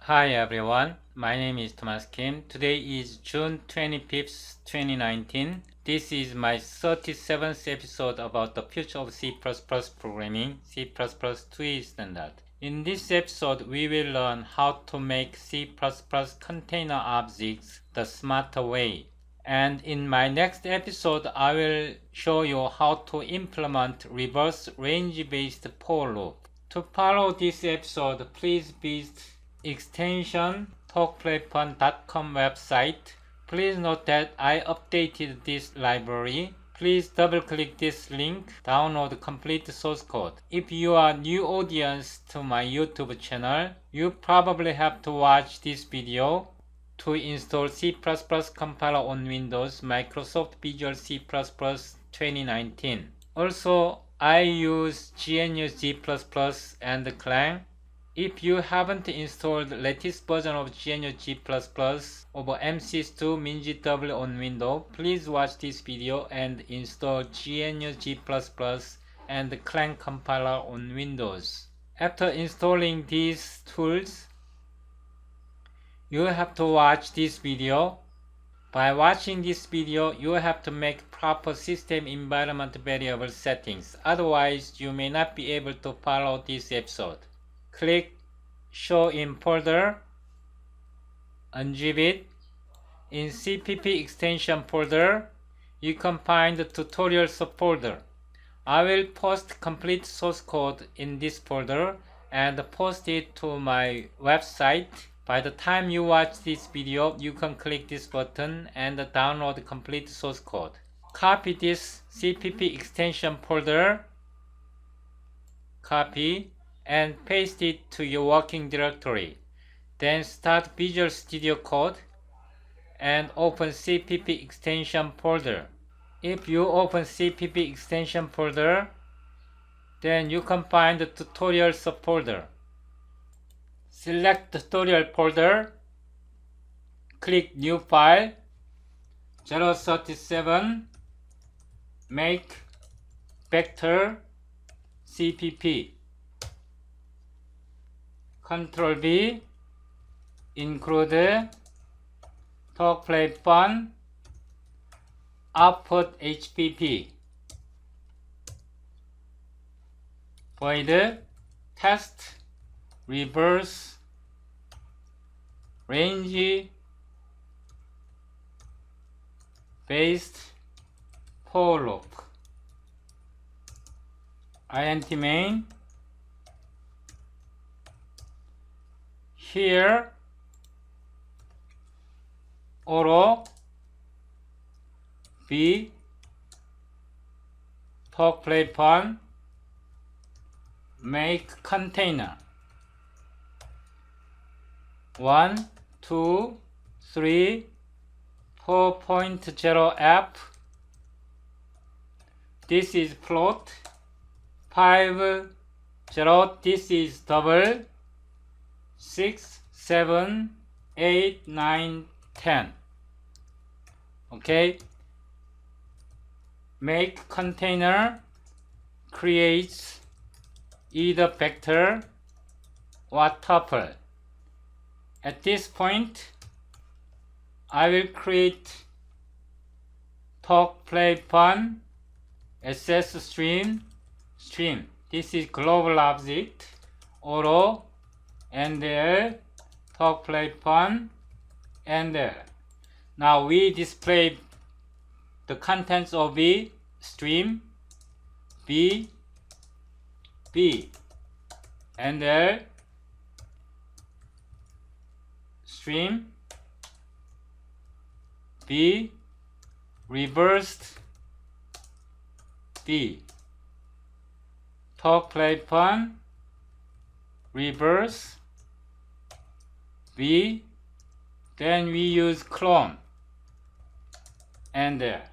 Hi everyone, my name is Thomas Kim. Today is June 25th, 2019. This is my 37th episode about the future of C++ programming, C++ 2 standard. In this episode, we will learn how to make C++ container objects the smarter way. And in my next episode, I will show you how to implement reverse range-based for loop. To follow this episode, please visit extension talkplayfun.com website. Please note that I updated this library. Please double click this link, download complete source code. If you are new audience to my YouTube channel, you probably have to watch this video to install C++ compiler on Windows, Microsoft Visual C++ 2019. Also, I use GNU G++ and Clang. If you haven't installed latest version of GNU G++ over MSys2 MinGW on Windows, please watch this video and install GNU G++ and Clang compiler on Windows. After installing these tools, you have to watch this video. By watching this video, you have to make proper system environment variable settings. Otherwise, you may not be able to follow this episode. Click Show in Folder, unzip it. In CPP extension folder, you can find the tutorials folder. I will post complete source code in this folder and post it to my website. By the time you watch this video, you can click this button and download complete source code. Copy this CPP extension folder, copy, and paste it to your working directory. Then start Visual Studio Code and open CPP extension folder. If you open CPP extension folder, then you can find the tutorials folder. Select tutorial folder, click New File, 037, make vector CPP. Ctrl V, include talk play fun, output HPP, void test reverse range based for loop, int main. Here auto b talk play fun make container 1, 2, 3, 4.0f. This is float. 5, 0. This is double. 6, 7, 8, 9, 10. Okay. Make container creates either vector or tuple. At this point, I will create talk play fun SS stream. This is global object, auto, and there, talk play fun, and there. Now we display the contents of the stream, B, and there, stream, B, reversed, B, talk play fun, reverse, B, then we use clone, and there,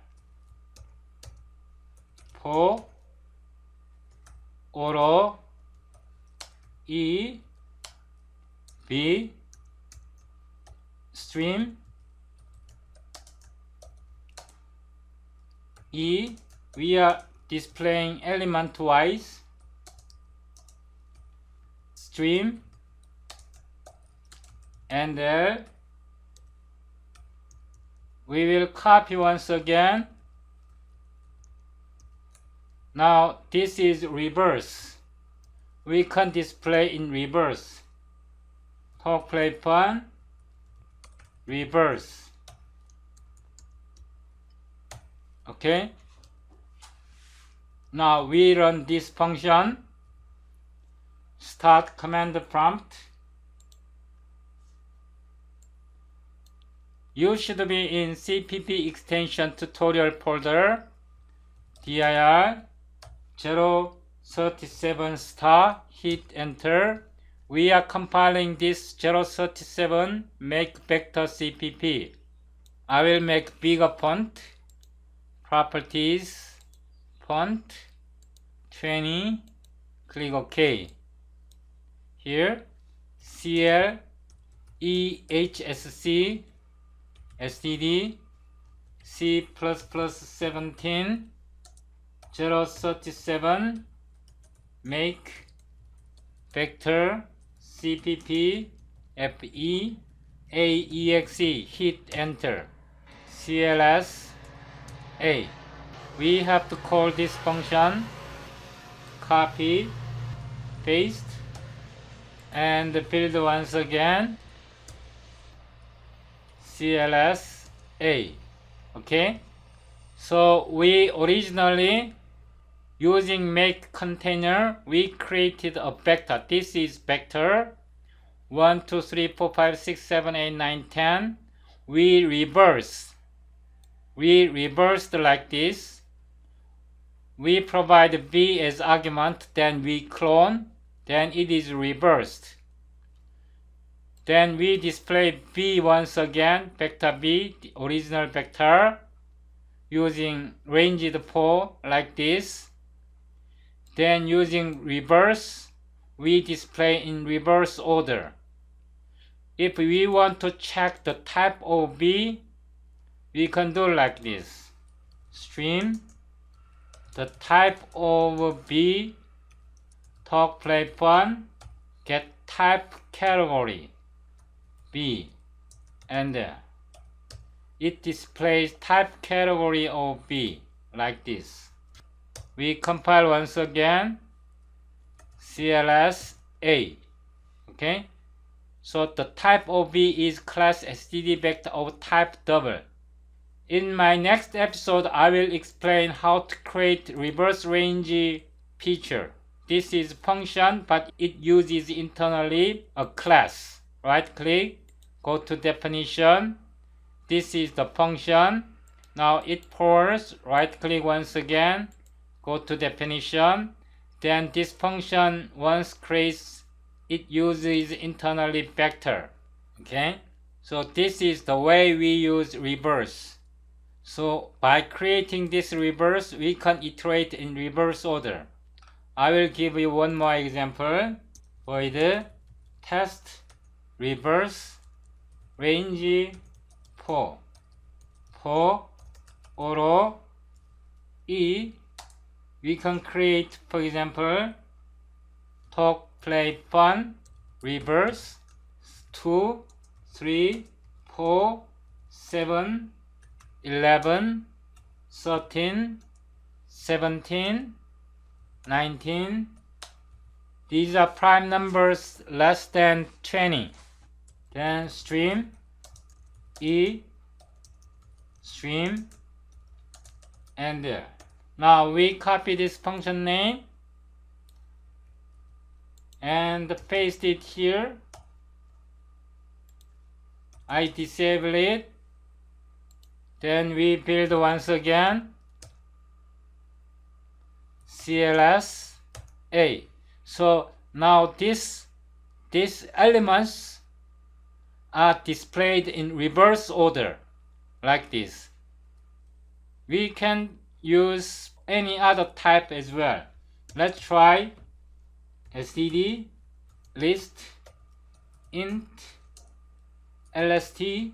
for, auto, E, B, stream, E, we are displaying element wise, stream, and we will copy once again. Now this is reverse. We can display in reverse. Talk play fun, reverse. Okay. Now we run this function. Start command prompt. You should be in CPP extension tutorial folder. dir 037 star, hit enter. We are compiling this 037 make vector CPP. I will make bigger font. Properties, font, 20, click OK. Here, CL, EHSC, STD, C++ 17, 037, make, vector, CPP, FE, AEXE, hit enter, CLS, A. We have to call this function, copy, paste, and build once again, CLS A. Okay, so we originally using make container we created a vector. This is vector 1 2 3 4 5 6 7 8 9 10. We reversed like this. We provide b as argument, then we clone, then it is reversed. Then we display b once again, vector b, the original vector, using ranged 4 like this. Then using reverse, we display in reverse order. If we want to check the type of b, we can do like this. Stream, the type of b, talk play fun, get type category b, and it displays type category of b like this. We compile once again, CLS A. Okay, so the type of b is class std vector of type double. In my next episode, I will explain how to create reverse range feature. This is function, but it uses internally a class. Right click, go to definition. This is the function. Now it pulls, right click once again, go to definition. Then this function once creates, it uses internally vector. Okay, so this is the way we use reverse. So by creating this reverse, we can iterate in reverse order. I will give you one more example. Void test reverse range 4 for auto e. We can create, for example, talk play fun reverse 2 3 4 7 11 13 17 19. These are prime numbers less than 20. Then stream e, stream, and there. Now we copy this function name and paste it here. I disable it. Then we build once again, CLS A. So now these elements are displayed in reverse order like this. We can use any other type as well. Let's try std list int lst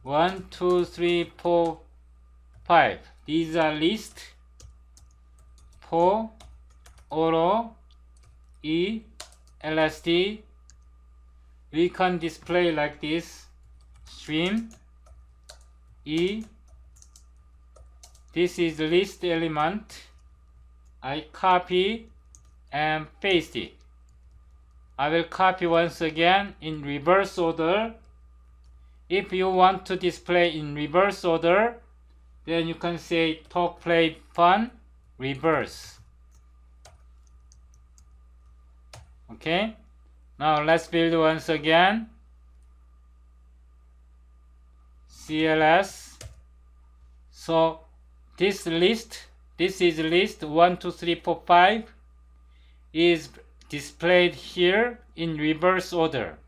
1 2 3 4 5. These are list for auto e lst. we can display like this: string E. This is list element. I copy and paste it. I will copy once again in reverse order. If you want to display in reverse order, then you can say talk, play, fun, reverse. Okay, now let's build once again. CLS. So this list, this is list 1, 2, 3, 4, 5, is displayed here in reverse order.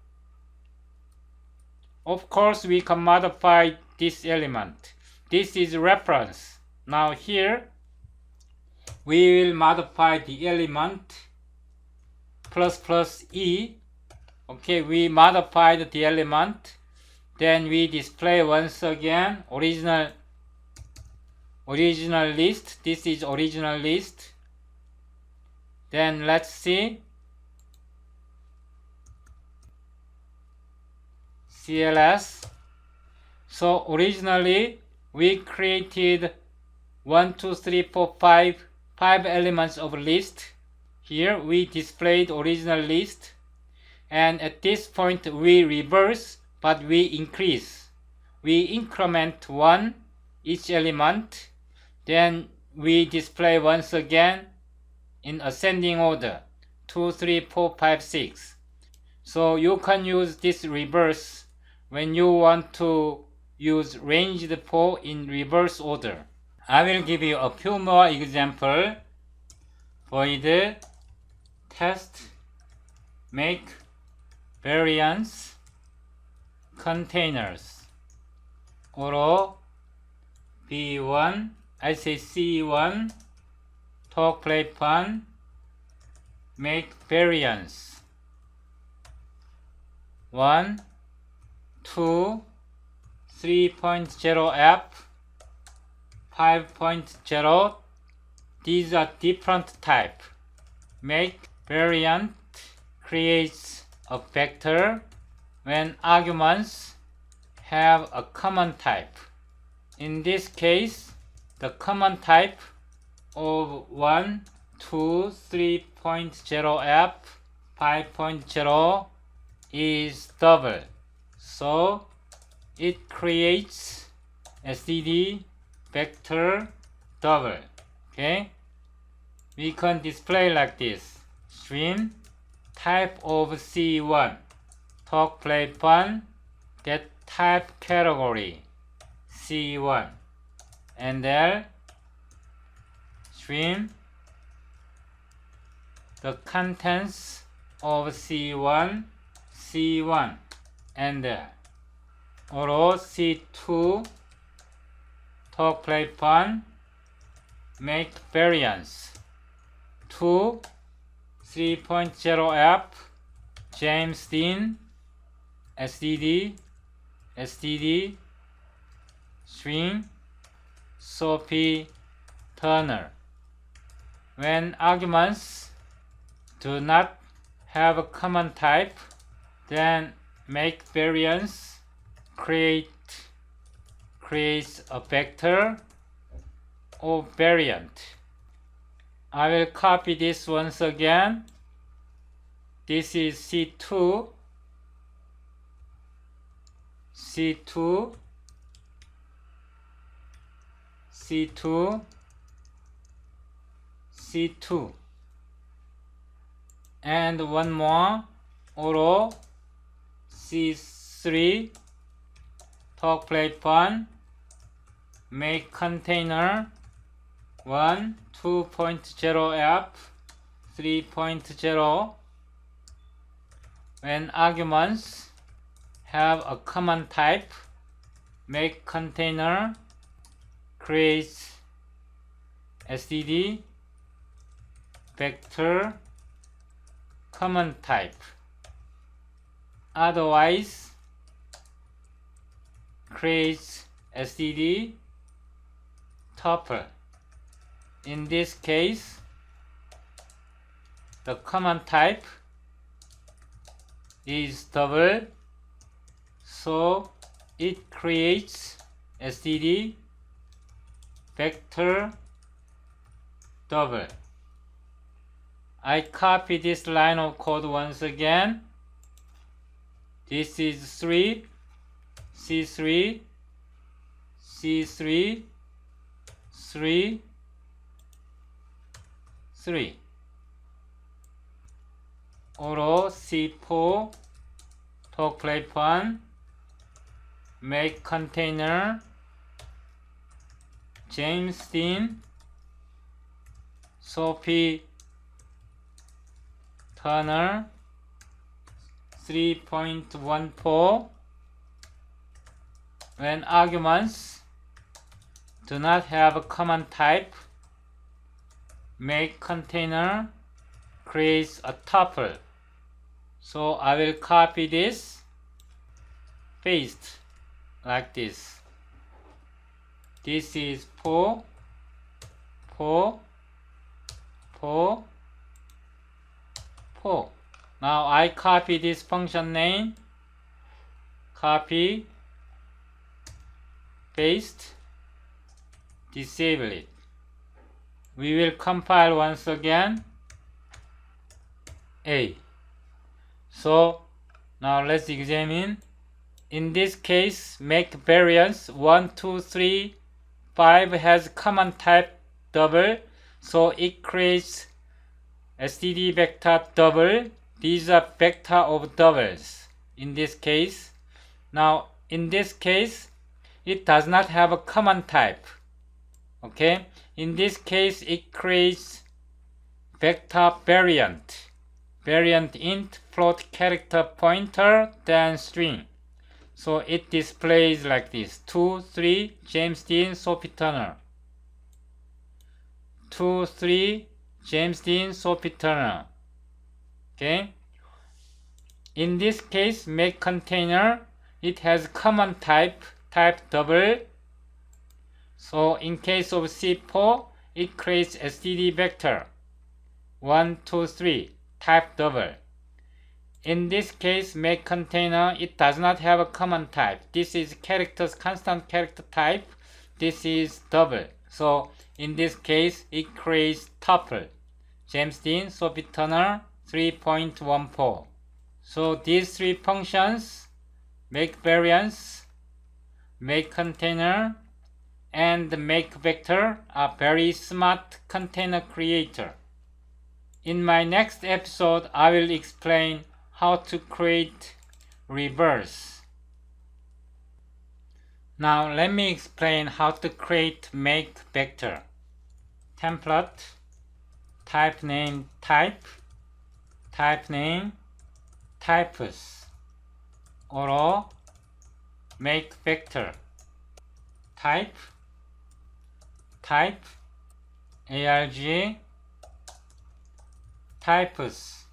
Of course, we can modify this element. This is reference. Now here, we will modify the element plus E. Okay, we modified the element. Then we display once again original list. This is original list. Then let's see. CLS. So originally we created 1, 2, 3, 4, 5 elements of list. Here we displayed original list, and at this point we reverse, but we increase. We increment 1 each element, then we display once again in ascending order 2, 3, 4, 5, 6. So you can use this reverse when you want to use ranged for in reverse order. I will give you a few more examples. Void test make variance containers or B1, I say C1 talk, play, fun make variance 1, 2, 3.0 F 5.0. These are different type. Make variant creates a vector when arguments have a common type. In this case, the common type of 1, 2, 3.0 F 5.0 is double. So it creates std vector double. Okay, we can display like this: string type of C1 talk, play, fun, get type category C1, and then string the contents of C1 and or C2 talk, play, fun make variance 2, 3.0 F James Dean std string Sophie Turner. When arguments do not have a common type, then make variance creates a vector or variant. I will copy this once again. This is C2, C2, C2, C2, and one more, or C3, talk, play, fun, make container 1, 2.0 F 3.0. When arguments have a common type, make container creates std vector common type. Otherwise, creates std tuple. In this case, the common type is double, so it creates std vector double. I copy this line of code once again. This is 3, C3, C3, 3, 3. Auto C4, talk plate 1, make container, James Dean, Sophie Turner, 3.14. When arguments do not have a common type, make container creates a tuple. So I will copy this, paste like this. This is 4, 4, 4, 4. Now I copy this function name, copy, paste, disable it. We will compile once again. A. So now let's examine. In this case, make variance 1, 2, 3, 5 has common type double, so it creates std vector double. These are vector of doubles in this case. Now in this case, it does not have a common type. Okay, in this case it creates vector variant. Variant int, float character pointer, then string. So it displays like this: 2, 3, James Dean, Sophie Turner. 2, 3, James Dean, Sophie Turner. Okay. In this case, make container, it has common type double. So in case of C4, it creates std vector 1, 2, 3, type double. In this case, make container, it does not have a common type. This is characters, constant character type. This is double. So in this case, it creates tuple. James Dean, Sophie Turner, 3.14. So these three functions, make variance, make container, and make vector, are very smart container creator. In my next episode, I will explain how to create reverse. Now let me explain how to create make vector. Template, type name type, type name types, or make vector, type, arg, types,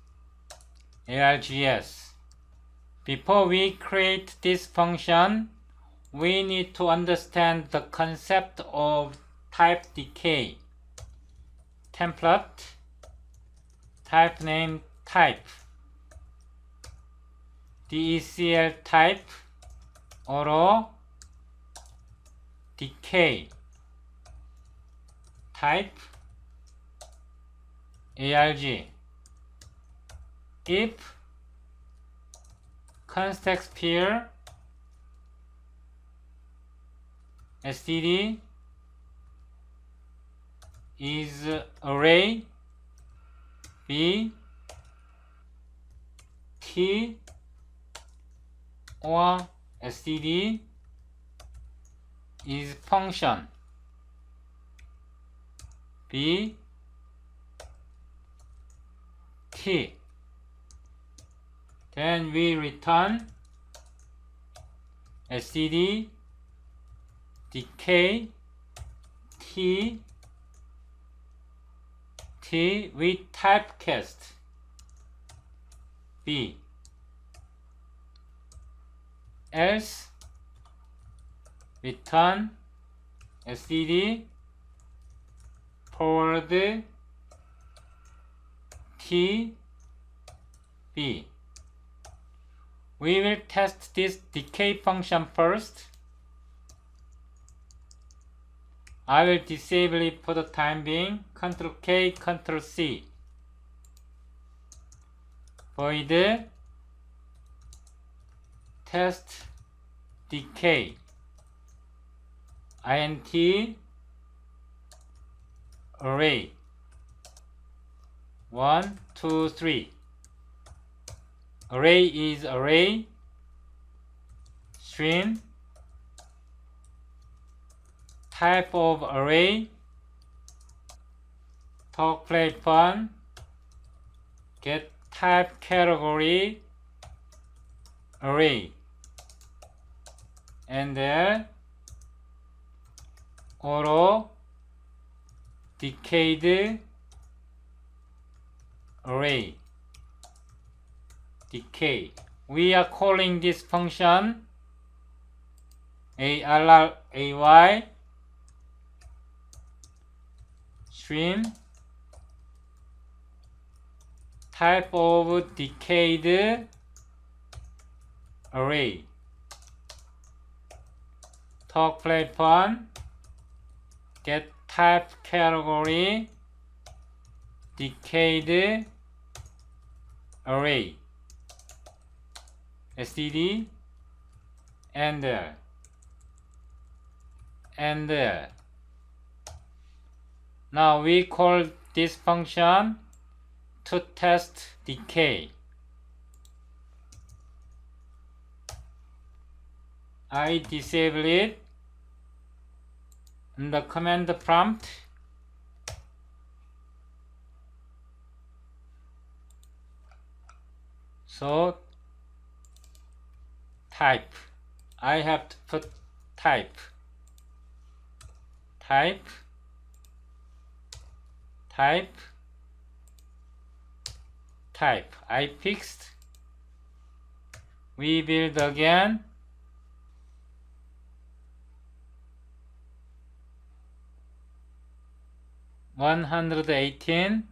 args. Before we create this function, we need to understand the concept of type decay. Template, type name type, decl type, or decay, type, arg. If context pair std is array b t, or std is function b t, then we return std decay t with typecast b, else return std forward t b. We will test this decay function first. I will disable it for the time being. Ctrl K, Ctrl C. Void test decay int array 1, 2, 3. Array is array string type of array talk play fun get type category array and then auto decayed array decay. We are calling this function array string type of decayed array talk play fun get type category decayed array std and now we call this function to test decay. I disable it in the command prompt. So type, I have to put type. I fixed. We build again. (118).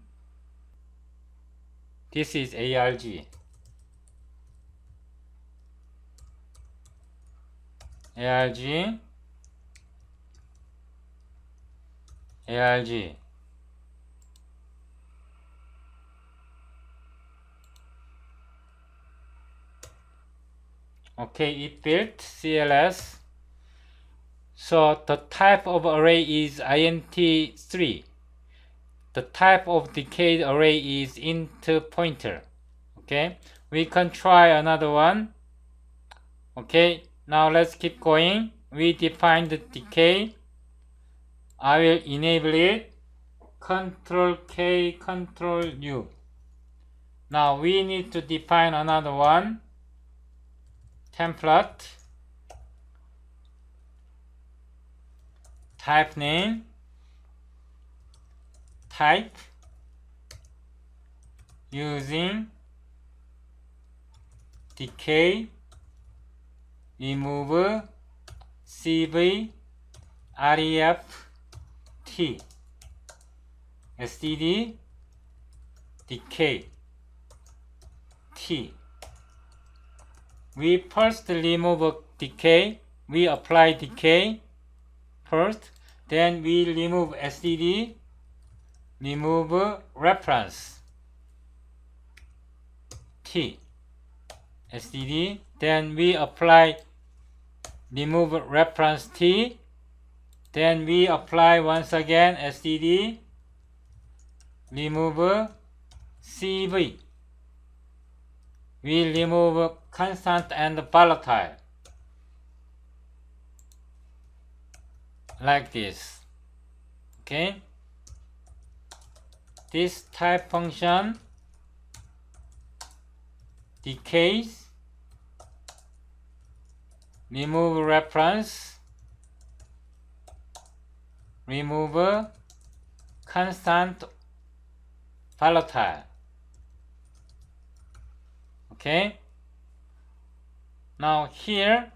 This is ARG. Okay, it built CLS. So the type of array is int3. The type of decayed array is int pointer. Okay, we can try another one. Okay, now let's keep going. We defined the decay. I will enable it. Ctrl K, Ctrl U. Now we need to define another one. Template. Type name. Type. Using decay. Remove CV ref t std decay t. We first remove decay. We apply decay first, then we remove std, remove reference t std, then we apply remove reference t, then we apply once again std, remove cv. We remove constant and volatile like this. Okay, this type function decays, remove reference, remove constant volatile. Okay, now here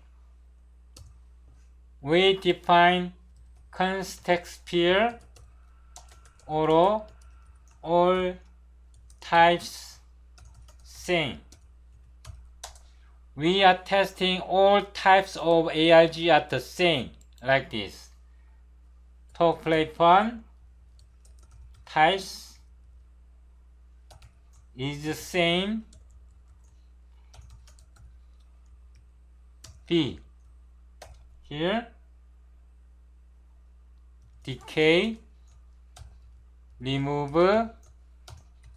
we define context pair auto all types same. we are testing all types of ARG at the same, like this. Talk, play, fun types is the same. B. Here, decay, remove,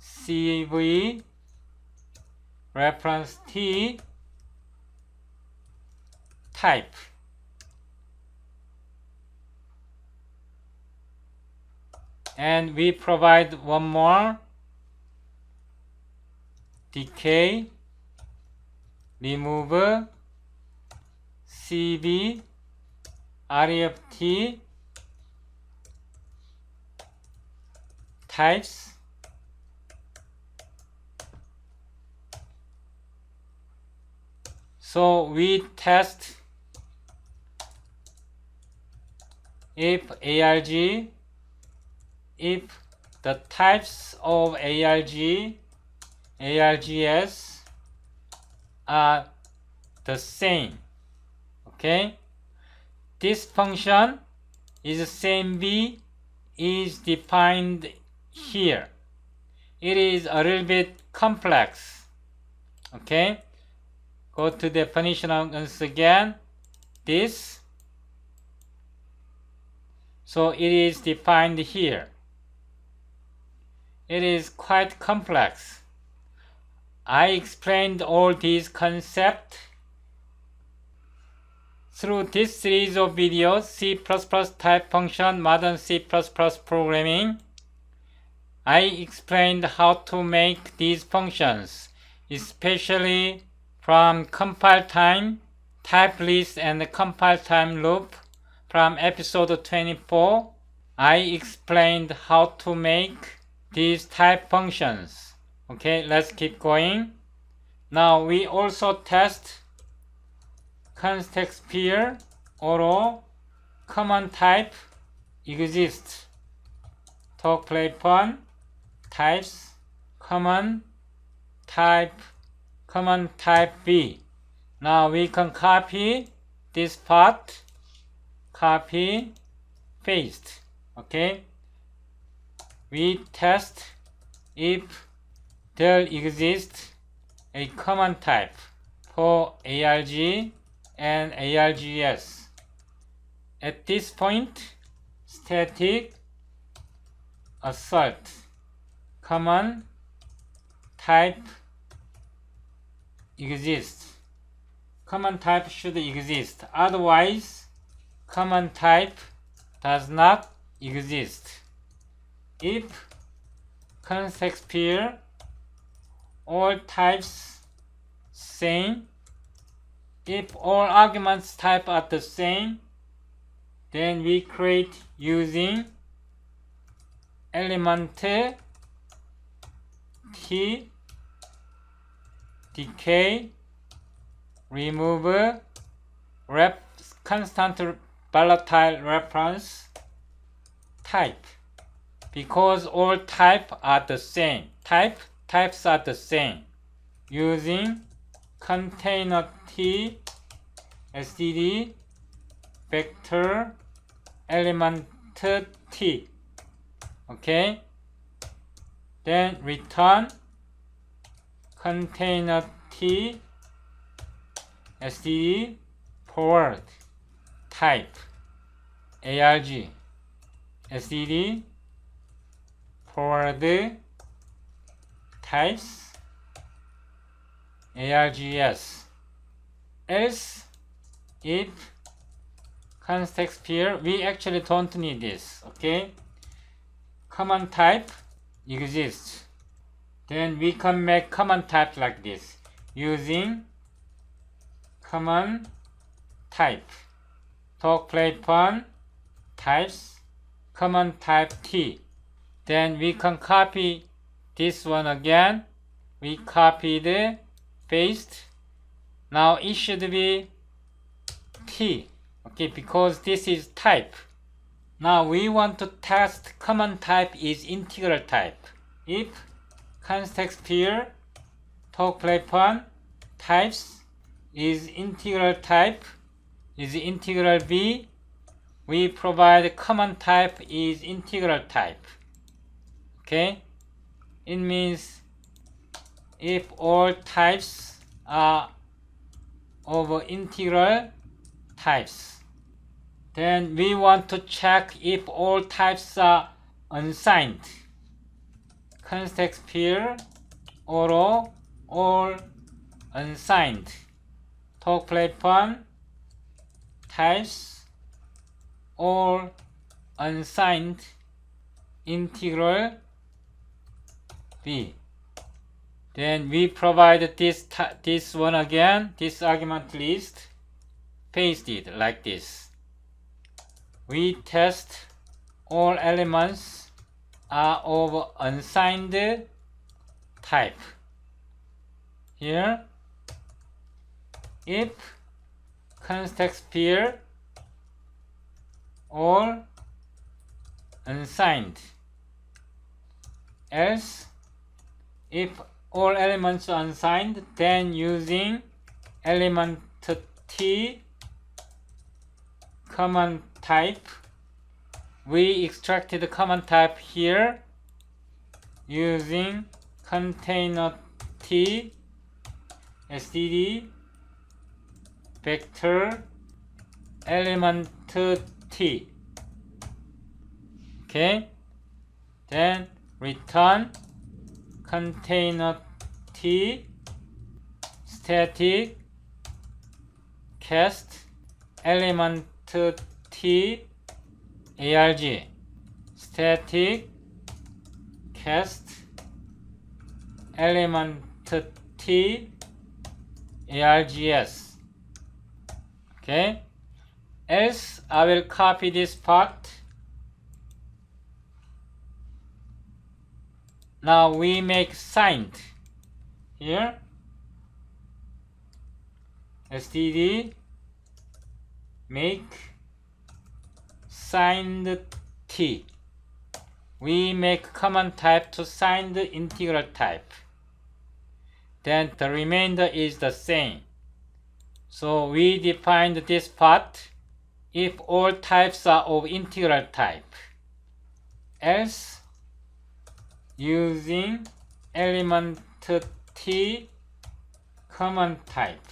CV, reference T, type. And we provide one more, decay, remove, CV, REFT, types. So we test if ARG, if the types of ARG, ARGS are the same. Okay, this function is same B is defined here. It is a little bit complex. Okay, go to definition once again. This, so it is defined here. It is quite complex. I explained all these concepts through this series of videos, C++ type function, modern C++ programming. I explained how to make these functions, especially from compile time, type list, and compile time loop from episode 24. I explained how to make these type functions. Okay, let's keep going. Now we also test context pair or common type exists. Talk, play, fun types, common type B. Now we can copy this part, copy, paste. Okay, we test if there exists a common type for ARG and ARGS. At this point, static assert common type exists. Common type should exist, otherwise common type does not exist. If context pair all types same, if all arguments type are the same, then we create using element T, decay, remove, constant volatile reference type, because all types are the same. Types are the same. Using container T, std, vector, element T. Okay, then return container T, std, forward, type, ARG, std, forward, types, ARGS. Else, if context pair, we actually don't need this. Okay, common type exists, then we can make common type like this using common type, talk, play, fun types, common type T. Then we can copy this one again. We copied, paste. Now it should be T. Okay, because this is type. Now we want to test common type is integral type. If context pair, talk, play, fun types is integral type, is integral b. We provide common type is integral type. Okay, it means if all types are of integral types, then we want to check if all types are unsigned. Context pair or all unsigned. Talk platform types all unsigned integral b. Then we provide this one again, this argument list, paste it like this. We test all elements are of unsigned type. Here, if context pair all unsigned, else if all elements are unsigned, then using element T common type, we extracted the common type here using container T std vector element T. Okay, then return container T static cast element T arg static cast element T args. Okay, else I will copy this part. Now we make signed here std make signed T. We make common type to signed integral type. Then the remainder is the same. So we defined this part if all types are of integral type. Else using element T common type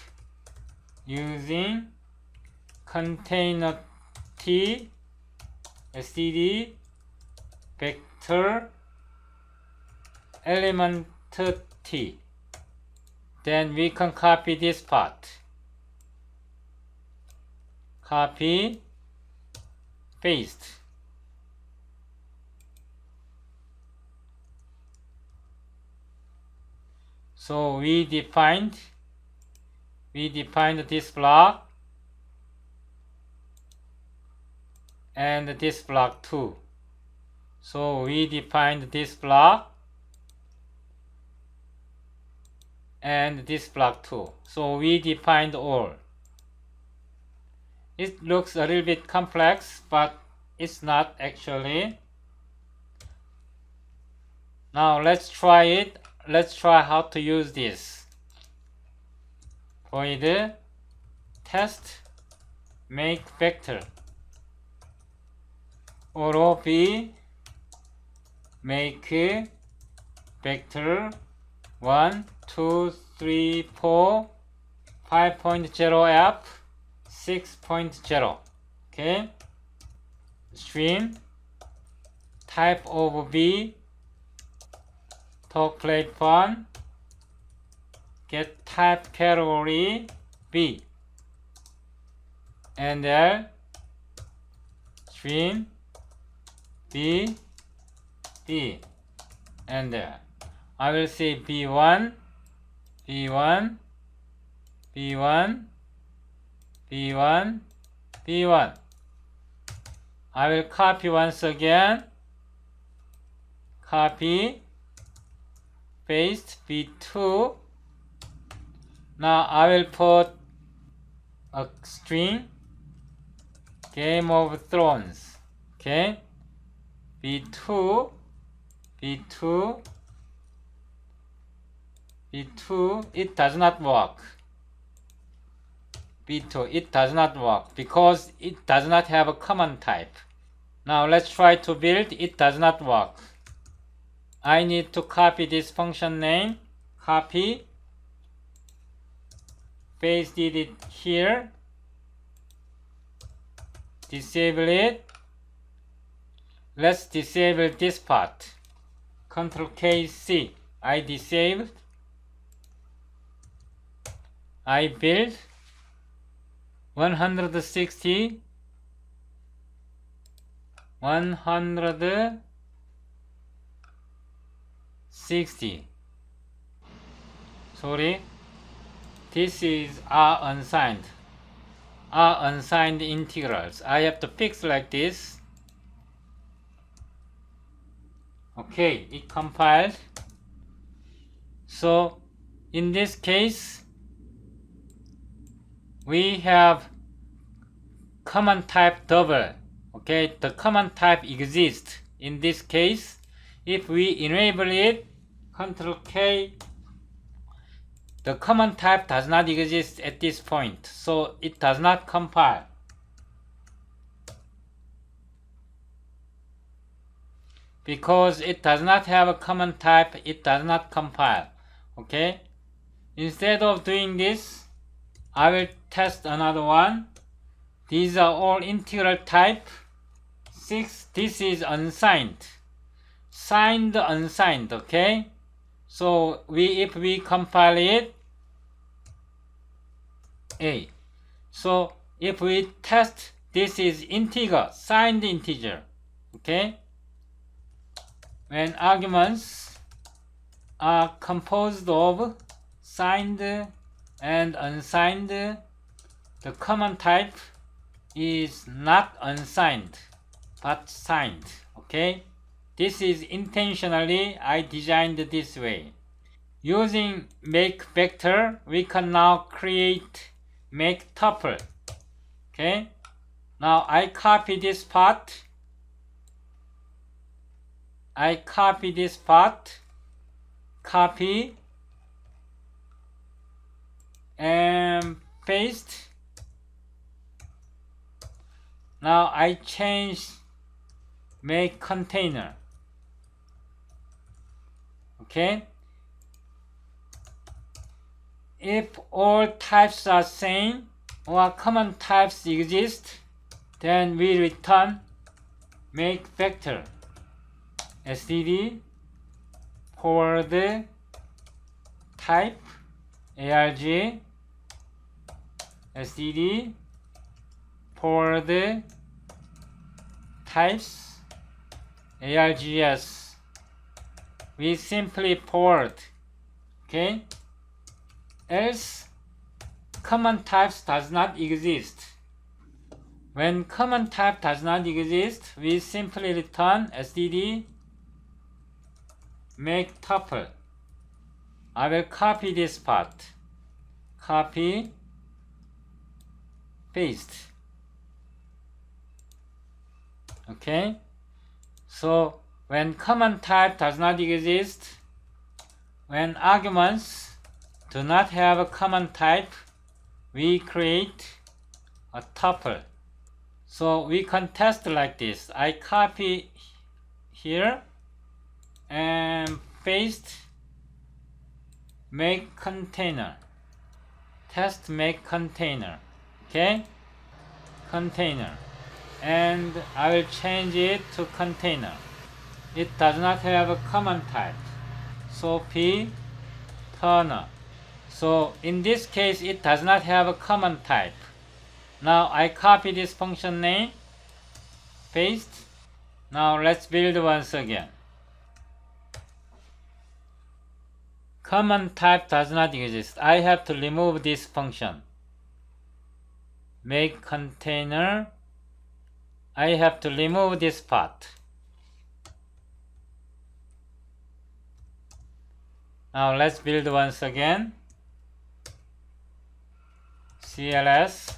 using container T std vector element T. Then we can copy this part. Copy, paste. So we defined this block and this block too. So we defined this block and this block too. So we defined all. It looks a little bit complex, but it's not actually. Now let's try it. Let's try how to use this. Void test make vector or b make vector 1 2 3 4 5.0 f 6.0. Okay, stream type of b talk platform get type category b and there stream b and there I will say b1 b1 b1 b1 b1. I will copy once again, copy, paste b2. Now I will put a string Game of Thrones. Okay, b2 it does not work. B2. It does not work because it does not have a common type. Now let's try to build. It does not work. I need to copy this function name. Copy. Pasted it here. Disable it. Let's disable this part. Ctrl K C. I disabled. I build 160 sorry, this is unsigned integrals. I have to fix like this. Okay, it compiled. So in this case we have common type double. Okay, the common type exists. In this case, if we enable it, Ctrl K, the common type does not exist at this point, so it does not compile. Because it does not have a common type, it does not compile. Okay, instead of doing this, I will test another one. These are all integral type. 6, this is unsigned. Signed, unsigned, okay? So if we compile it, A. So if we test, this is integer, signed integer, okay? When arguments are composed of signed and unsigned, the common type is not unsigned but signed. Okay, this is intentionally I designed this way. Using make vector, we can now create make tuple. Okay, now I copy this part. Copy and paste. Now I change make container. Okay, if all types are same or common types exist, then we return make vector std forward type arg std forward types args. We simply forward. Okay, else common types does not exist. When common type does not exist, we simply return std make tuple. I will copy this part. Copy, paste. Okay, so when common type does not exist, when arguments do not have a common type, we create a tuple. So we can test like this. I copy here and paste make container. Test make container. Okay, container. And I will change it to container. It does not have a common type. So P Turner. So in this case, it does not have a common type. Now I copy this function name, paste. Now let's build once again. Common type does not exist. I have to remove this function. Make container. I have to remove this part. Now let's build once again. CLS.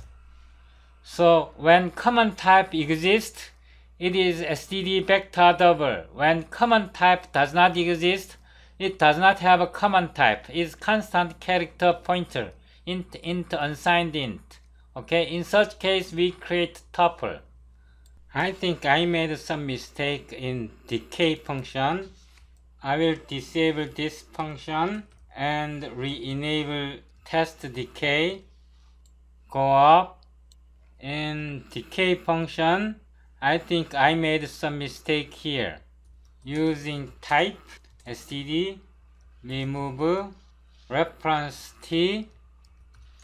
So when common type exists, it is std vector double. When common type does not exist, it does not have a common type. It's constant character pointer, int unsigned int. Okay, in such case we create tuple. I think I made some mistake in decay function. I will disable this function and re-enable test decay. Go up in decay function. I think I made some mistake here. Using type std remove reference t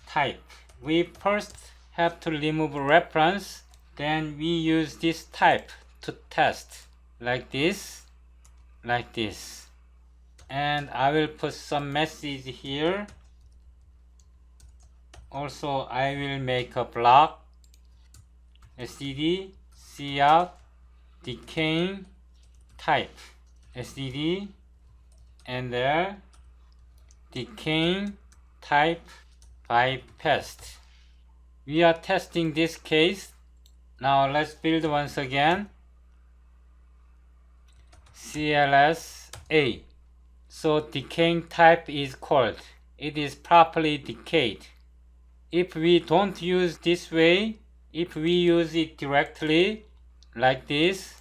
type. We first have to remove reference, then we use this type to test like this, and I will put some message here. Also I will make a block std cout decaying type std and there decaying type by pest. We are testing this case. Now let's build once again. CLS-A. So decaying type is called. It is properly decayed. If we don't use this way, if we use it directly like this,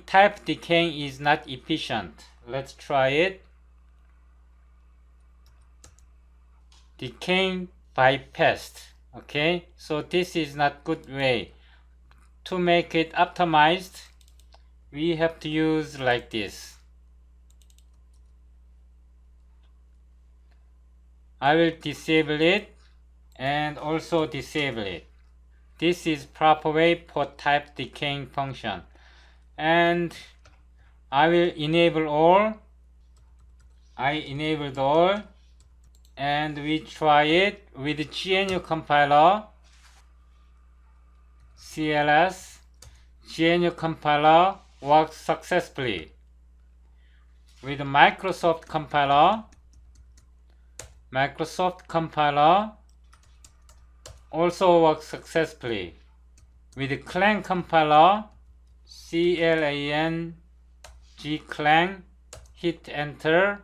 type decaying is not efficient. Let's try it. Decaying by pest. Okay, so this is not good way. To make it optimized, we have to use like this. I will disable it and also disable it. This is proper way for type decaying function. And I will enable all. I enabled all. And we try it with GNU compiler. CLS GNU compiler works successfully. With Microsoft compiler also works successfully. With Clang compiler, CLANG Clang, hit enter,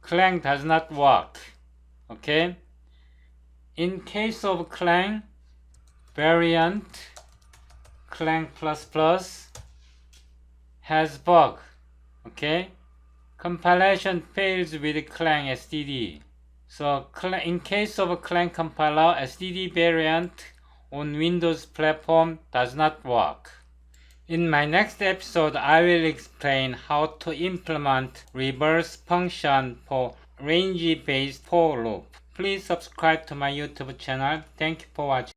Clang does not work. Okay. In case of Clang variant, Clang++ has bug. Okay. Compilation fails with Clang std. So in case of a Clang compiler, std variant on Windows platform does not work. In my next episode, I will explain how to implement reverse function for range-based for loop. Please subscribe to my YouTube channel. Thank you for watching.